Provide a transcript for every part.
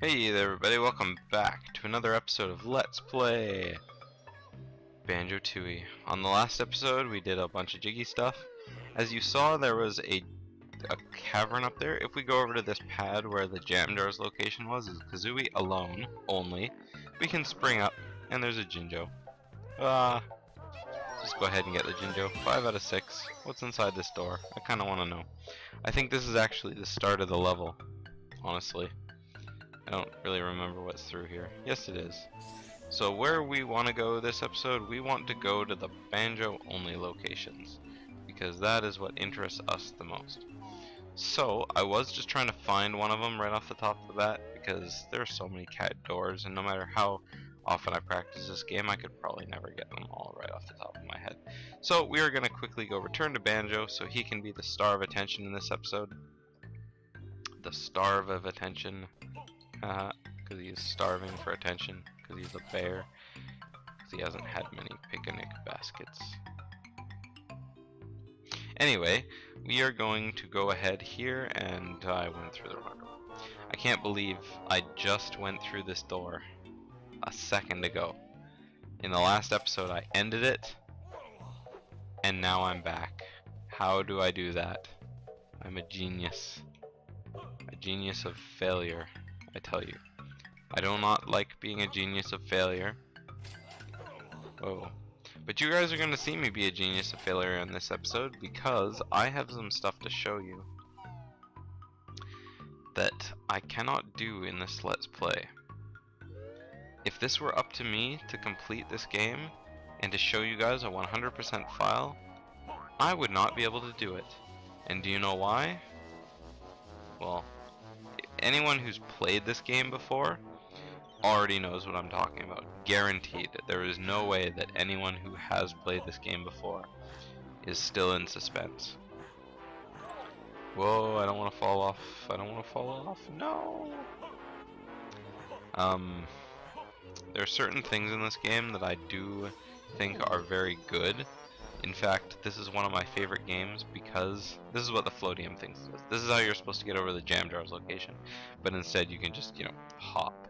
Hey there everybody, welcome back to another episode of Let's Play Banjo Tooie. On the last episode we did a bunch of jiggy stuff. As you saw, there was a cavern up there. If we go over to this pad where the jam jar's location was, is Kazooie alone only. We can spring up and there's a Jinjo. Just go ahead and get the Jinjo. 5 out of 6. What's inside this door? I kinda wanna know. I think this is actually the start of the level, honestly. I don't really remember what's through here. Yes, it is. So where we want to go this episode, we want to go to the Banjo only locations, because that is what interests us the most. So I was just trying to find one of them right off the top of the bat, because there are so many cat doors, and no matter how often I practice this game, I could probably never get them all right off the top of my head. So we are going to quickly go return to Banjo so he can be the star of attention in this episode. The starve of attention. Because he is starving for attention, because he's a bear, because he hasn't had many picnic baskets. Anyway, we are going to go ahead here, and I went through the wrong door. I can't believe I just went through this door a second ago. In the last episode I ended it, and now I'm back. How do I do that? I'm a genius. A genius of failure. I tell you, I do not like being a genius of failure. Whoa. But you guys are going to see me be a genius of failure in this episode, because I have some stuff to show you that I cannot do in this Let's Play. If this were up to me to complete this game and to show you guys a 100% file, I would not be able to do it. And do you know why? Well, anyone who's played this game before already knows what I'm talking about. Guaranteed. There is no way that anyone who has played this game before is still in suspense. Whoa, I don't want to fall off. I don't want to fall off. No! There are certain things in this game that I do think are very good. In fact, this is one of my favorite games because this is what the floatium thinks it is. This is how you're supposed to get over the jam jar's location, but instead you can just, hop.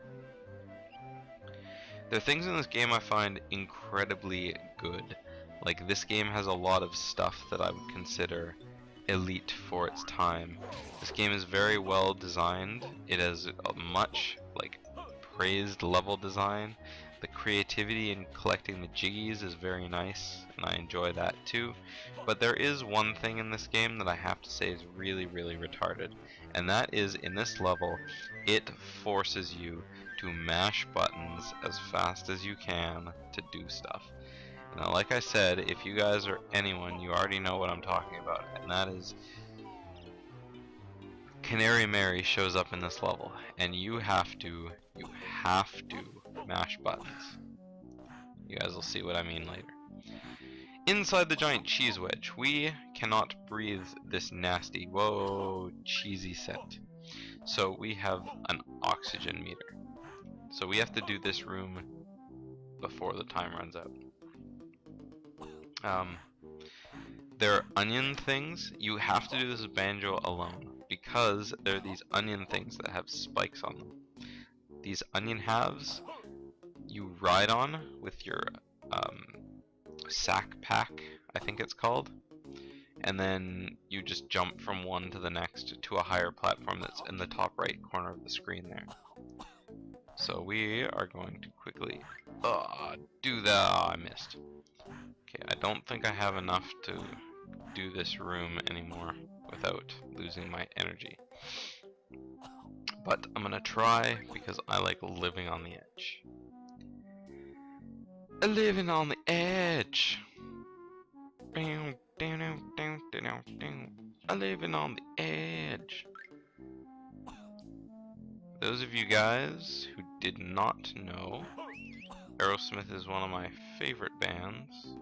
There are things in this game I find incredibly good. Like, this game has a lot of stuff that I would consider elite for its time. This game is very well designed. It has a much, praised level design. The creativity in collecting the jiggies is very nice, and I enjoy that too. But there is one thing in this game that I have to say is really, really retarded, and that is, in this level, it forces you to mash buttons as fast as you can to do stuff. Now, like I said, if you guys are anyone, you already know what I'm talking about, and that is Canary Mary shows up in this level, and you have to mash buttons. You guys will see what I mean later. Inside the giant cheese wedge, we cannot breathe this nasty, whoa, cheesy scent. So we have an oxygen meter. So we have to do this room before the time runs out. There are onion things. You have to do this with Banjo alone, because there are these onion things that have spikes on them. These onion halves you ride on with your sack pack, I think it's called, and then you just jump from one to the next to a higher platform that's in the top right corner of the screen there. So we are going to quickly do that. I missed. Okay, I don't think I have enough to do this room anymore without losing my energy. But I'm gonna try because I like living on the edge. Living on the edge. I'm living on the edge. Those of you guys who did not know, Aerosmith is one of my favorite bands.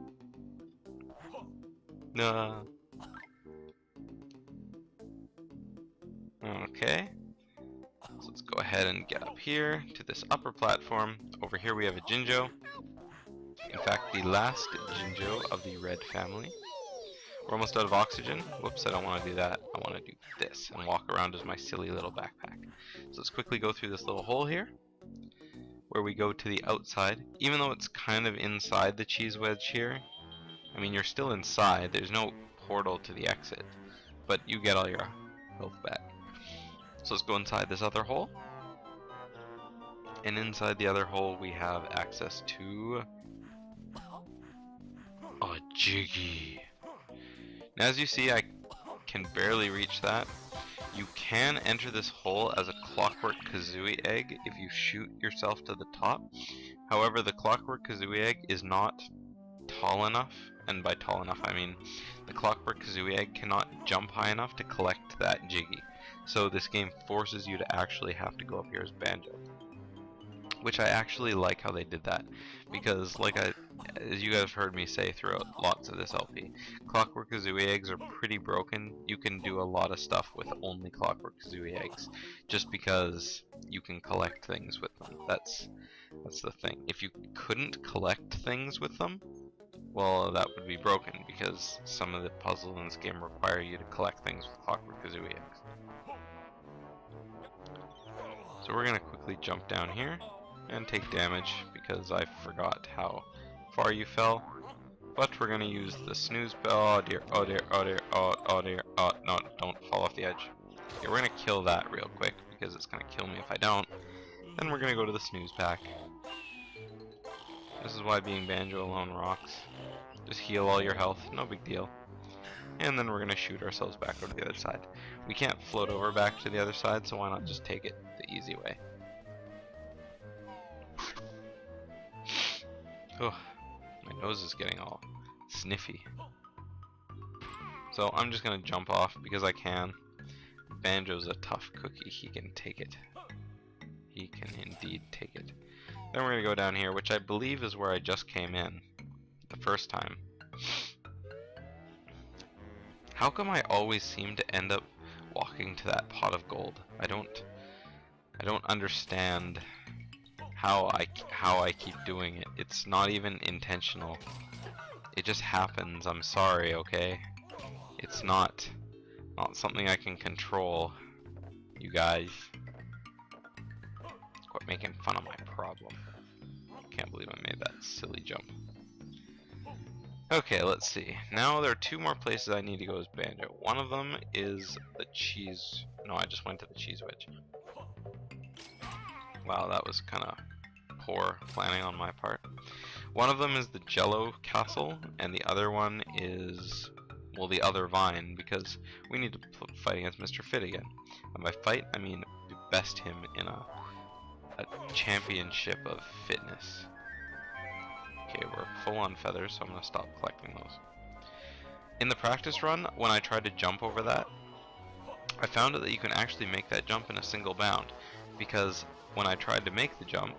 Okay. So let's go ahead and get up here to this upper platform. Over here we have a Jinjo. In fact, the last Jinjo of the red family. We're almost out of oxygen. Whoops, I don't want to do that. I want to do this and walk around as my silly little backpack. So let's quickly go through this little hole here, where we go to the outside. Even though it's kind of inside the cheese wedge here, I mean, you're still inside. There's no portal to the exit, but you get all your health back. So let's go inside this other hole. And inside the other hole, we have access to a Jiggy. Now, as you see, I can barely reach that. You can enter this hole as a Clockwork Kazooie egg if you shoot yourself to the top. However, the Clockwork Kazooie egg is not tall enough, and by tall enough I mean the Clockwork Kazooie egg cannot jump high enough to collect that Jiggy. So this game forces you to actually have to go up here as Banjo. Which I actually like how they did that, because as you guys have heard me say throughout lots of this LP, Clockwork Kazooie eggs are pretty broken. You can do a lot of stuff with only Clockwork Kazooie eggs, just because you can collect things with them. That's the thing. If you couldn't collect things with them, well, that would be broken, because some of the puzzles in this game require you to collect things with Clockwork Kazooie eggs. So we're gonna quickly jump down here and take damage because I forgot how far you fell, but we're gonna use the snooze bell. Oh dear, oh dear, oh dear, oh dear, oh no, don't fall off the edge. Okay, we're gonna kill that real quick because it's gonna kill me if I don't. Then we're gonna go to the snooze pack. This is why being Banjo alone rocks. Just heal all your health, no big deal. And then we're gonna shoot ourselves back over to the other side. We can't float over back to the other side, so why not just take it the easy way? Oh, my nose is getting all sniffy. So I'm just gonna jump off because I can. Banjo's a tough cookie, he can take it. He can indeed take it. Then we're gonna go down here, which I believe is where I just came in the first time. How come I always seem to end up walking to that pot of gold? I don't understand how I keep doing it. It's not even intentional. It just happens. I'm sorry, okay? It's not something I can control, you guys. Quit making fun of my problem. Can't believe I made that silly jump. Okay, let's see. Now there are two more places I need to go as Banjo. One of them is the cheese... No, I just went to the cheese wedge. Wow, that was kind of poor planning on my part. One of them is the Jello Castle, and the other one is, well, the other vine, because we need to fight against Mr. Fit again. And by fight, I mean best him in a championship of fitness. Okay, we're full on feathers, so I'm going to stop collecting those. In the practice run, when I tried to jump over that, I found out that you can actually make that jump in a single bound, because when I tried to make the jump,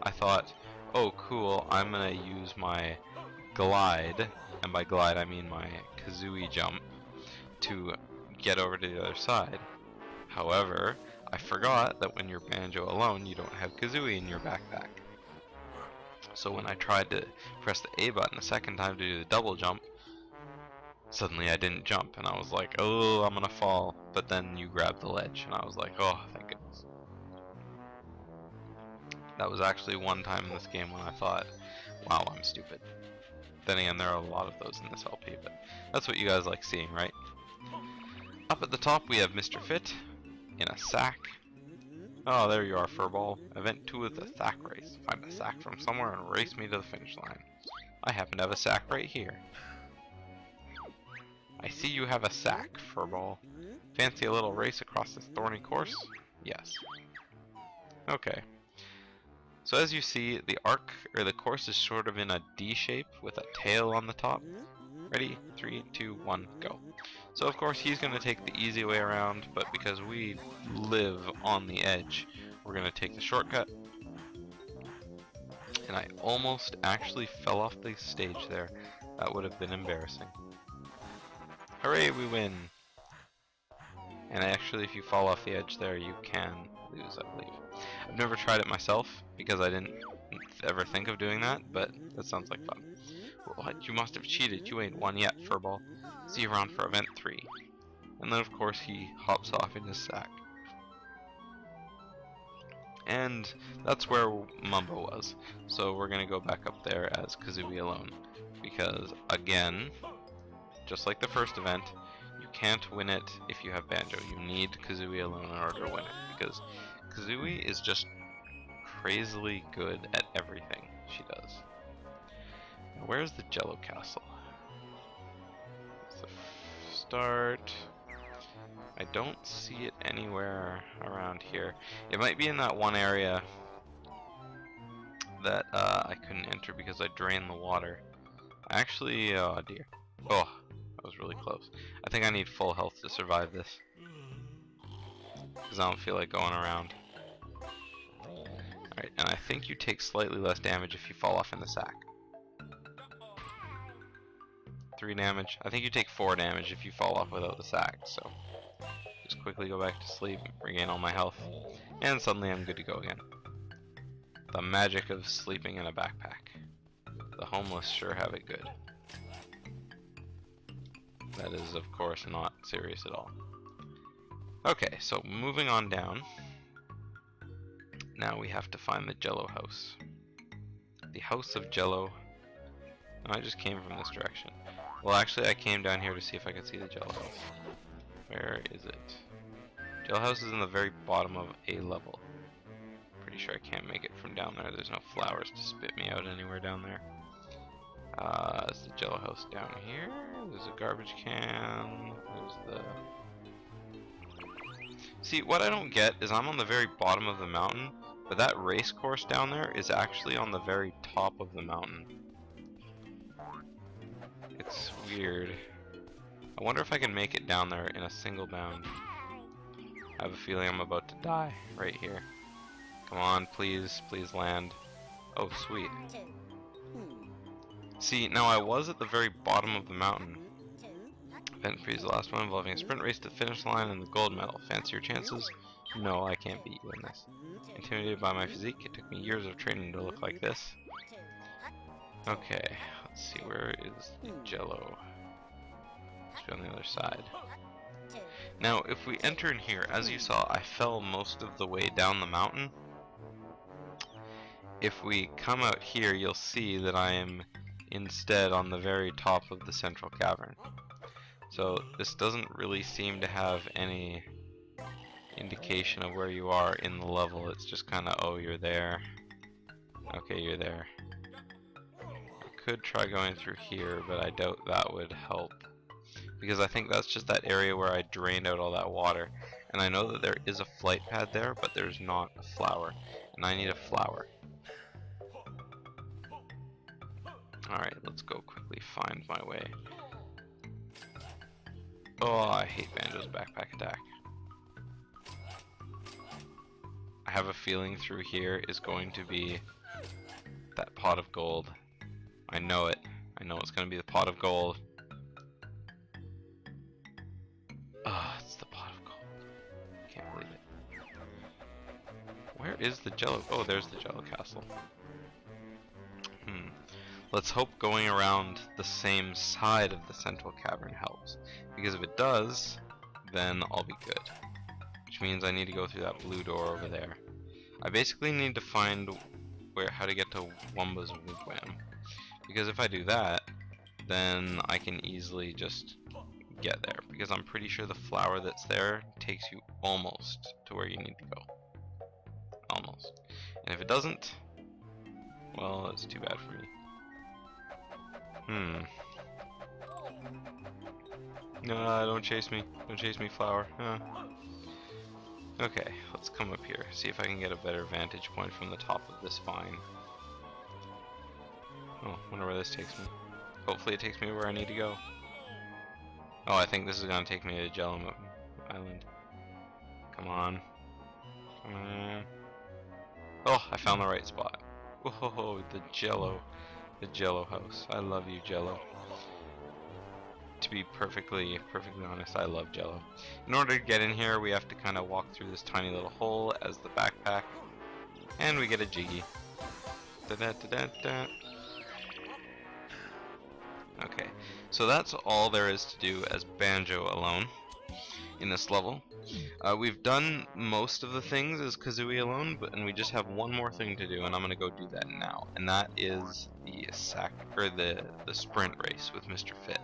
I thought, oh cool, I'm going to use my glide, and by glide I mean my Kazooie jump, to get over to the other side. However, I forgot that when you're Banjo alone, you don't have Kazooie in your backpack. So when I tried to press the A button a second time to do the double jump, suddenly I didn't jump, and I was like, oh, I'm gonna fall. But then you grabbed the ledge, and I was like, oh, thank goodness. That was actually one time in this game when I thought, wow, I'm stupid. Then again, there are a lot of those in this LP, but that's what you guys like seeing, right? Up at the top, we have Mr. Fit in a sack. Oh, there you are, Furball. Event 2 of the sack race. Find a sack from somewhere and race me to the finish line. I happen to have a sack right here. I see you have a sack, Furball. Fancy a little race across this thorny course? Yes. Okay. So as you see, the arc, or the course is sort of in a D shape with a tail on the top. Ready? 3, 2, 1, go. So of course he's going to take the easy way around, but because we live on the edge, we're going to take the shortcut. And I almost actually fell off the stage there. That would have been embarrassing. Hooray, we win! And actually, if you fall off the edge there, you can lose, I believe. I've never tried it myself, because I didn't ever think of doing that, but that sounds like fun. What? You must have cheated. You ain't won yet, Furball. See you around for event 3. And then of course he hops off in his sack. And that's where Mumbo was. So we're gonna go back up there as Kazooie alone. Because again, just like the first event, you can't win it if you have Banjo. You need Kazooie alone in order to win it. Because Kazooie is just crazily good at everything she does. Now, where's the Jello Castle? It's the start. I don't see it anywhere around here. It might be in that one area that I couldn't enter because I drained the water. Actually, oh dear. Oh, that was really close. I think I need full health to survive this. Because I don't feel like going around. Alright, and I think you take slightly less damage if you fall off in the sack. 3 damage. I think you take 4 damage if you fall off without the sack, so just quickly go back to sleep, regain all my health, and suddenly I'm good to go again. The magic of sleeping in a backpack. The homeless sure have it good. That is, of course, not serious at all. Okay, so moving on down. Now we have to find the Jello house. The House of Jello. Oh, I just came from this direction. Well, actually, I came down here to see if I could see the Jello house. Where is it? Jello house is in the very bottom of a level. Pretty sure I can't make it from down there. There's no flowers to spit me out anywhere down there. Is the Jello house down here? There's a garbage can. There's the... See, what I don't get is I'm on the very bottom of the mountain, but that race course down there is actually on the very top of the mountain. It's weird. I wonder if I can make it down there in a single bound. I have a feeling I'm about to die right here. Come on, please, please land. Oh, sweet. See, now I was at the very bottom of the mountain. Event 3 is the last one, involving a sprint race to the finish line and the gold medal. Fancy your chances? No, I can't beat you in this. Intimidated by my physique, it took me years of training to look like this. Okay, let's see, where is the Jello? Let's be on the other side. Now, if we enter in here, as you saw, I fell most of the way down the mountain. If we come out here, you'll see that I am instead on the very top of the central cavern. So this doesn't really seem to have any indication of where you are in the level. It's just kind of, oh, you're there. Okay, you're there. I could try going through here, but I doubt that would help. Because I think that's just that area where I drained out all that water. And I know that there is a flight pad there, but there's not a flower. And I need a flower. Alright, let's go quickly find my way. Oh, I hate Banjo's backpack attack. I have a feeling through here is going to be that pot of gold. I know it. I know it's going to be the pot of gold. Oh, it's the pot of gold. Can't believe it. Where is the Jello? Oh, there's the Jello Castle. Let's hope going around the same side of the central cavern helps. Because if it does, then I'll be good. Which means I need to go through that blue door over there. I basically need to find how to get to Wumba's Wigwam. Because if I do that, then I can easily just get there. Because I'm pretty sure the flower that's there takes you almost to where you need to go. Almost. And if it doesn't, well, it's too bad for me. No, don't chase me. Don't chase me, flower. Okay, let's come up here. See if I can get a better vantage point from the top of this vine. Oh, wonder where this takes me. Hopefully it takes me where I need to go. Oh, I think this is gonna take me to Jello Island. Come on. Come on. Oh, I found the right spot. Whoa, the Jello house. I love you, Jello. To be perfectly honest, I love Jello. In order to get in here, we have to kind of walk through this tiny little hole as the backpack, and we get a Jiggy. Da -da -da -da -da. Okay, so that's all there is to do as Banjo alone in this level. We've done most of the things as Kazooie alone, and we just have one more thing to do, and I'm gonna go do that now. And that is the the sprint race with Mr. Fit.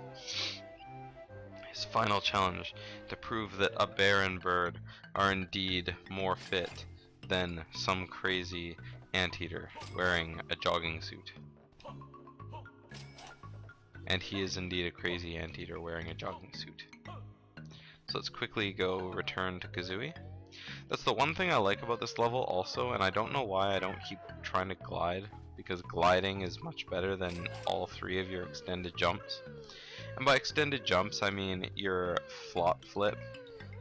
His final challenge to prove that a bear and bird are indeed more fit than some crazy anteater wearing a jogging suit. And he is indeed a crazy anteater wearing a jogging suit. So let's quickly go return to Kazooie. That's the one thing I like about this level also, and I don't know why I don't keep trying to glide, because gliding is much better than all three of your extended jumps. And by extended jumps, I mean your flop flip.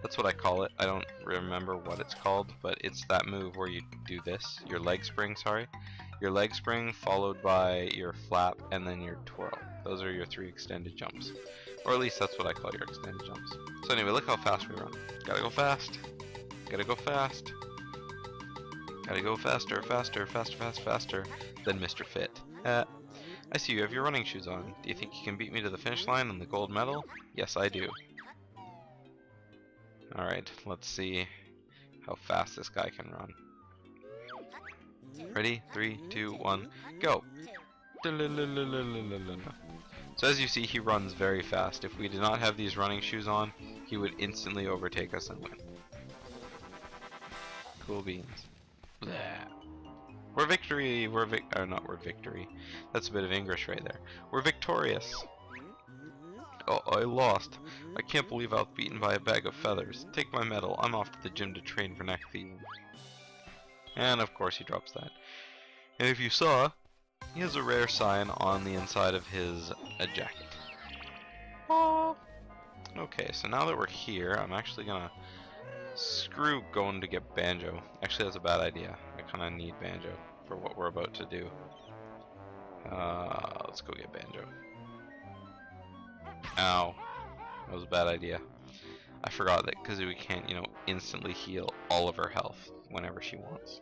That's what I call it. I don't remember what it's called, but it's that move where you do this. Your leg spring, sorry. Your leg spring followed by your flap and then your twirl. Those are your three extended jumps. Or at least that's what I call your extended jumps. So anyway, look how fast we run. Gotta go fast. Gotta go fast. Gotta go faster, faster, faster, faster, faster than Mr. Fit. I see you have your running shoes on. Do you think you can beat me to the finish line and the gold medal? Yes, I do. Alright, let's see how fast this guy can run. Ready? 3, 2, 1, go! So as you see, he runs very fast. If we did not have these running shoes on, he would instantly overtake us and win. Cool beans. Blah. We're victory! We're victory. That's a bit of English right there. We're victorious! Oh, I lost. I can't believe I was beaten by a bag of feathers. Take my medal. I'm off to the gym to train for next season. And of course he drops that. And if you saw, he has a rare sign on the inside of his jacket. Oh. Okay, so now that we're here, I'm actually gonna screw going to get Banjo. Actually, that's a bad idea. I kinda need Banjo for what we're about to do. Let's go get Banjo. Ow. That was a bad idea. I forgot that Kazooie can't, you know, instantly heal all of her health whenever she wants.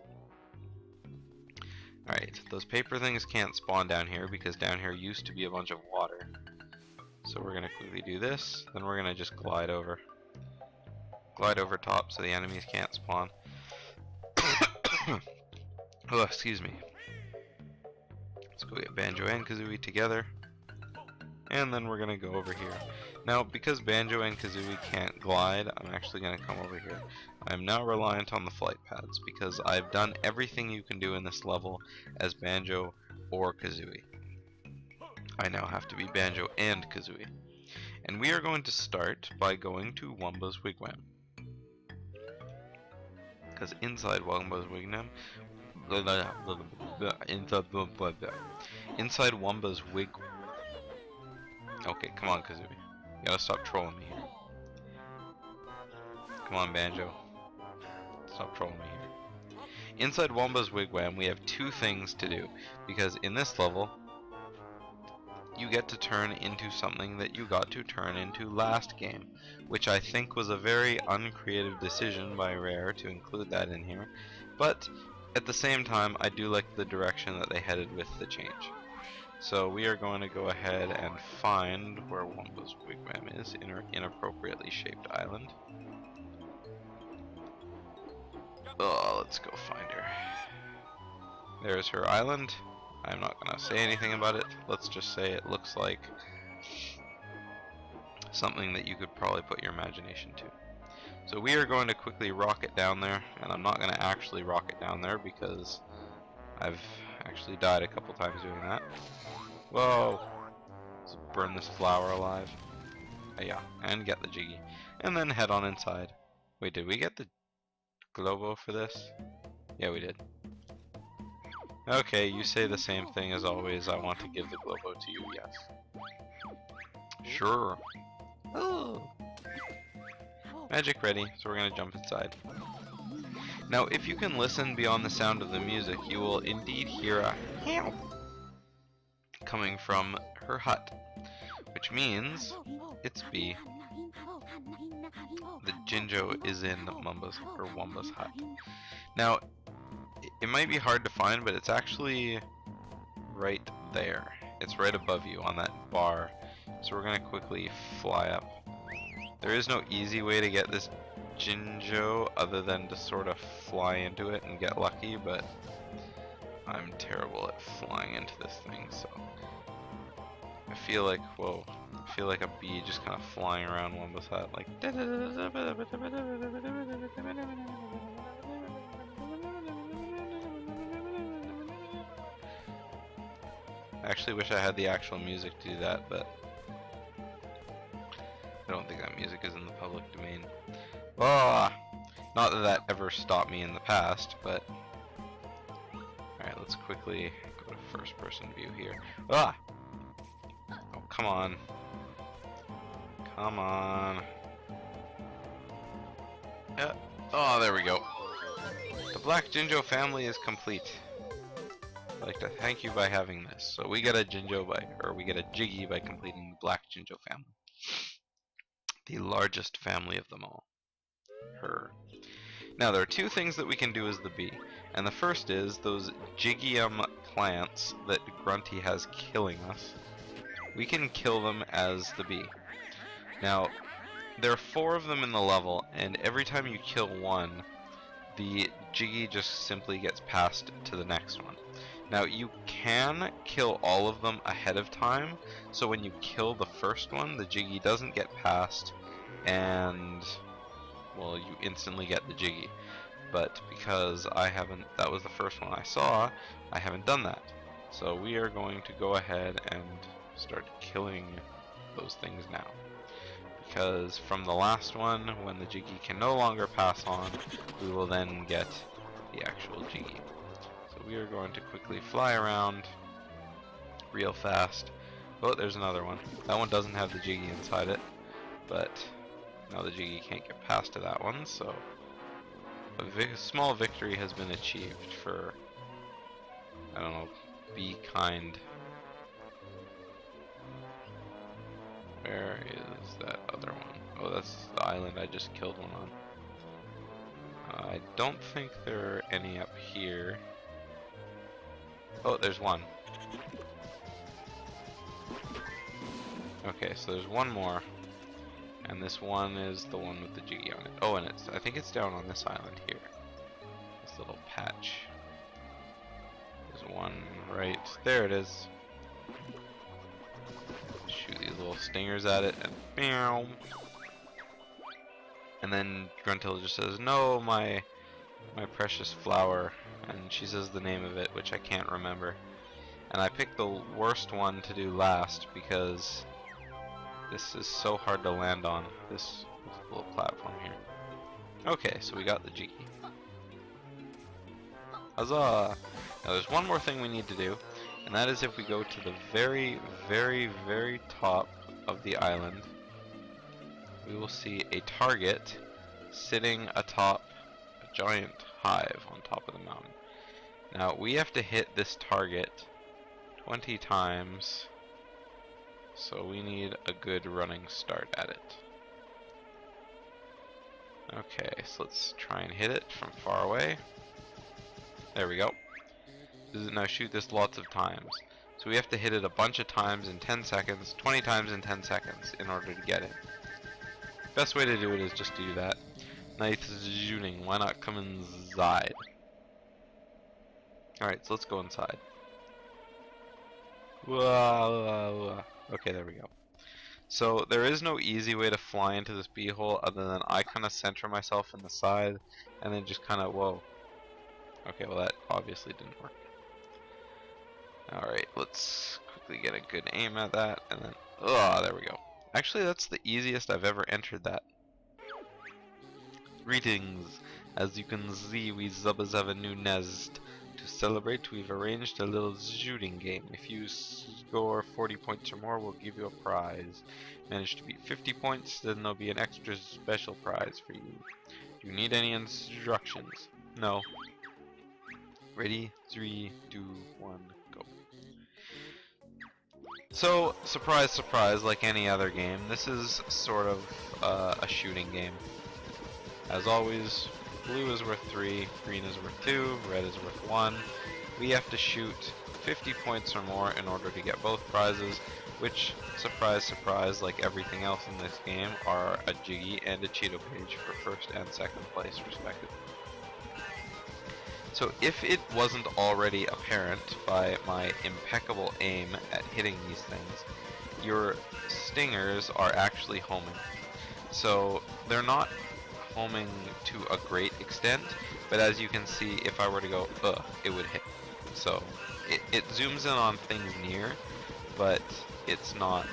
Alright, those paper things can't spawn down here because down here used to be a bunch of water. So we're gonna quickly do this, then we're gonna just glide over. Glide over top so the enemies can't spawn. Oh, excuse me. Let's go get Banjo and Kazooie together. And then we're gonna go over here. Now, because Banjo and Kazooie can't glide, I'm actually gonna come over here. I'm now reliant on the flight pads because I've done everything you can do in this level as Banjo or Kazooie. I now have to be Banjo and Kazooie. And we are going to start by going to Wumba's Wigwam. Because inside Wumba's Wigwam, inside Wumba's Wigwam. Okay, come on, Kazooie. You gotta stop trolling me here. Come on, Banjo. Stop trolling me here. Inside Wumba's Wigwam, we have two things to do. Because in this level, you get to turn into something that you got to turn into last game. Which I think was a very uncreative decision by Rare to include that in here. But, at the same time, I do like the direction that they headed with the change. So we are going to go ahead and find where Wumba's Wigwam is in her inappropriately shaped island. Oh, let's go find her. There's her island. I'm not going to say anything about it. Let's just say it looks like something that you could probably put your imagination to. So we are going to quickly rocket down there, and I'm not going to actually rocket down there because I've actually died a couple times doing that. Whoa! Let's burn this flower alive. Yeah, and get the Jiggy. And then head on inside. Wait, did we get the Globo for this? Yeah, we did. Okay, you say the same thing as always. I want to give the Globo to you, yes. Sure. Oh. Magic ready, so we're gonna jump inside. Now, if you can listen beyond the sound of the music, you will indeed hear a help coming from her hut, which means it's B. The Jinjo is in Wumba's hut. Now, it might be hard to find, but it's actually right there. It's right above you on that bar So we're gonna quickly fly up. There is no easy way to get this Banjo other than to sort of fly into it and get lucky, but I'm terrible at flying into this thing, so I feel like, whoa, I feel like a bee just kind of flying around one beside, like. I actually wish I had the actual music to do that, but I don't think that music is in the public domain. Ah, not that that ever stopped me in the past, but alright, let's quickly go to first person view here. Ah! Oh, come on. Come on. Yeah. Oh, there we go. The Black Banjo family is complete. I'd like to thank you by having this. So we get a Banjo by, or we get a Jiggy by completing the Black Banjo family. The largest family of them all. Her. Now there are two things that we can do as the bee, and the first is those Jiggium plants that Grunty has killing us. We can kill them as the bee. Now there are 4 of them in the level, and every time you kill one, the Jiggy just simply gets passed to the next one. Now you can kill all of them ahead of time, so when you kill the first one, the Jiggy doesn't get passed, and well, you instantly get the Jiggy. But because I haven't, that was the first one I saw, I haven't done that. So we are going to go ahead and start killing those things now. Because from the last one, when the Jiggy can no longer pass on, we will then get the actual Jiggy. So we are going to quickly fly around real fast. Oh, there's another one. That one doesn't have the Jiggy inside it, but now the Jiggy can't get past to that one, so a small victory has been achieved for, I don't know, be kind. Where is that other one? Oh, that's the island I just killed one on. I don't think there are any up here. Oh, there's one. Okay, so there's one more. And this one is the one with the Jiggy on it. Oh, and I think it's down on this island here. This little patch. There's one right there. It is. Shoot these little stingers at it, and meow. And then Gruntilda just says, "No, my precious flower," and she says the name of it, which I can't remember. And I picked the worst one to do last because this is so hard to land on, this little platform here. Okay, so we got the Jiggy. Huzzah! Now there's one more thing we need to do, and that is if we go to the very, very, very top of the island, we will see a target sitting atop a giant hive on top of the mountain. Now we have to hit this target 20 times, so we need a good running start at it. Okay, so let's try and hit it from far away. There we go. Now shoot this lots of times. So we have to hit it a bunch of times in 10 seconds, 20 times in 10 seconds in order to get it. Best way to do it is just to do that. Nice shooting, why not come inside? Alright, so let's go inside. Whoa. Okay, there we go. So there is no easy way to fly into this beehole other than I kind of center myself in the side and then just kind of, whoa. Okay, well that obviously didn't work. Alright, let's quickly get a good aim at that and then, there we go. Actually, that's the easiest I've ever entered that. Greetings. As you can see, we Zubbas have a new nest. To celebrate, we've arranged a little shooting game. If you score 40 points or more, we'll give you a prize. Manage to beat 50 points, then there'll be an extra special prize for you. Do you need any instructions? No. Ready? 3, 2, 1, go. So, surprise, surprise, like any other game, this is sort of a shooting game. As always, blue is worth 3, green is worth 2, red is worth 1. We have to shoot 50 points or more in order to get both prizes. which, surprise surprise, like everything else in this game, are a Jiggy and a Cheeto page for first and second place respectively. So if it wasn't already apparent by my impeccable aim at hitting these things, your stingers are actually homing. So they're not homing to a great extent, but as you can see, if I were to go, it would hit. So it zooms in on things near, but it's not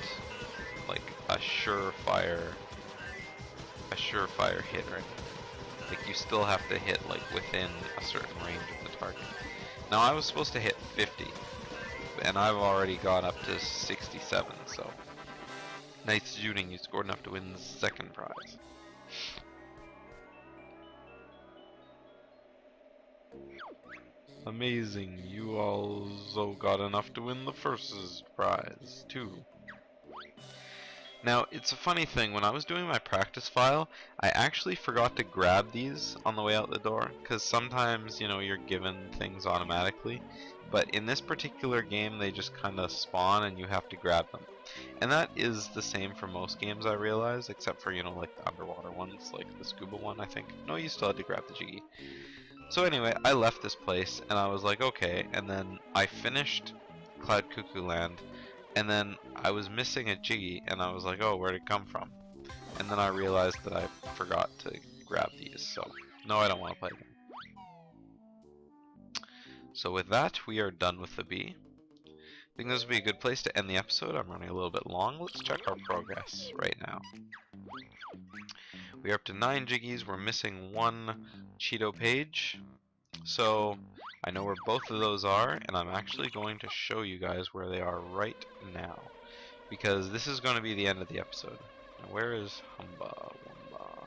like a surefire hit or anything. Like, you still have to hit like within a certain range of the target. Now I was supposed to hit 50, and I've already gone up to 67, so nice shooting, you scored enough to win the second prize. Amazing, you also got enough to win the first prize too. Now, it's a funny thing, when I was doing my practice file, I actually forgot to grab these on the way out the door, because sometimes, you know, you're given things automatically, but in this particular game, they just kind of spawn and you have to grab them. And that is the same for most games, I realize, except for, you know, like the underwater ones, like the scuba one, I think. No, you still had to grab the Jiggy. So anyway, I left this place, and I was like, okay, and then I finished Cloud Cuckoo Land, and then I was missing a Jiggy, and I was like, oh, where'd it come from? And then I realized that I forgot to grab these, so no, I don't want to play them. So with that, we are done with the bee. I think this would be a good place to end the episode. I'm running a little bit long. Let's check our progress right now. We are up to 9 Jiggies. We're missing 1 Cheeto page. So I know where both of those are, and I'm actually going to show you guys where they are right now, because this is going to be the end of the episode. Now, where is Humba Wumba?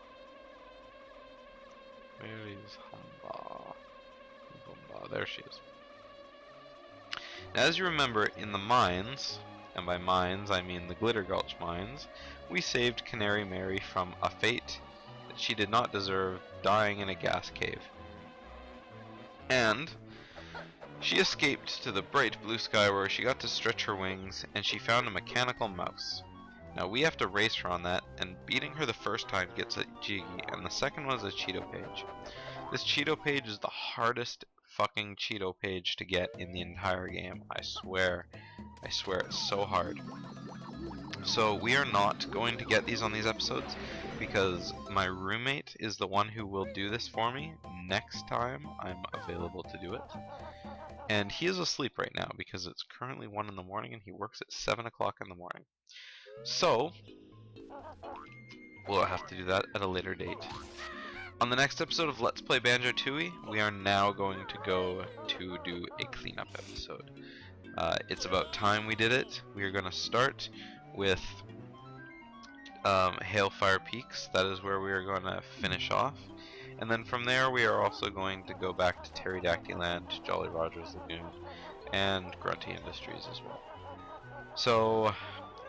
Where is Humba Wumba? There she is. Now, as you remember, in the mines, and by mines I mean the Glitter Gulch mines, we saved Canary Mary from a fate that she did not deserve, dying in a gas cave. And she escaped to the bright blue sky where she got to stretch her wings, and she found a mechanical mouse. Now we have to race her on that, and beating her the first time gets a Jiggy, and the second one is a Cheeto page. This Cheeto page is the hardest fucking Cheeto page to get in the entire game. I swear it's so hard. So we are not going to get these on these episodes, because my roommate is the one who will do this for me next time I'm available to do it. And he is asleep right now because it's currently 1 in the morning and he works at 7 o'clock in the morning. So we'll have to do that at a later date. On the next episode of Let's Play Banjo Tooie, we are now going to go to do a cleanup episode. It's about time we did it. We are going to start with Hailfire Peaks. That is where we are going to finish off. And then from there we are also going to go back to Pterodactyl Land, Jolly Roger's Lagoon, and Grunty Industries as well. So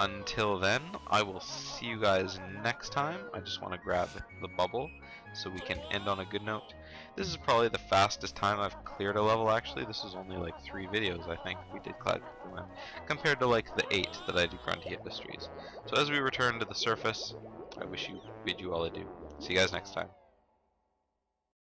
until then, I will see you guys next time. I just want to grab the bubble so we can end on a good note. This is probably the fastest time I've cleared a level, actually. This was only like 3 videos, I think, we did Cloud Cuckoo Land, compared to like the 8 that I did Grunty Industries. So as we return to the surface, I bid you all adieu. See you guys next time.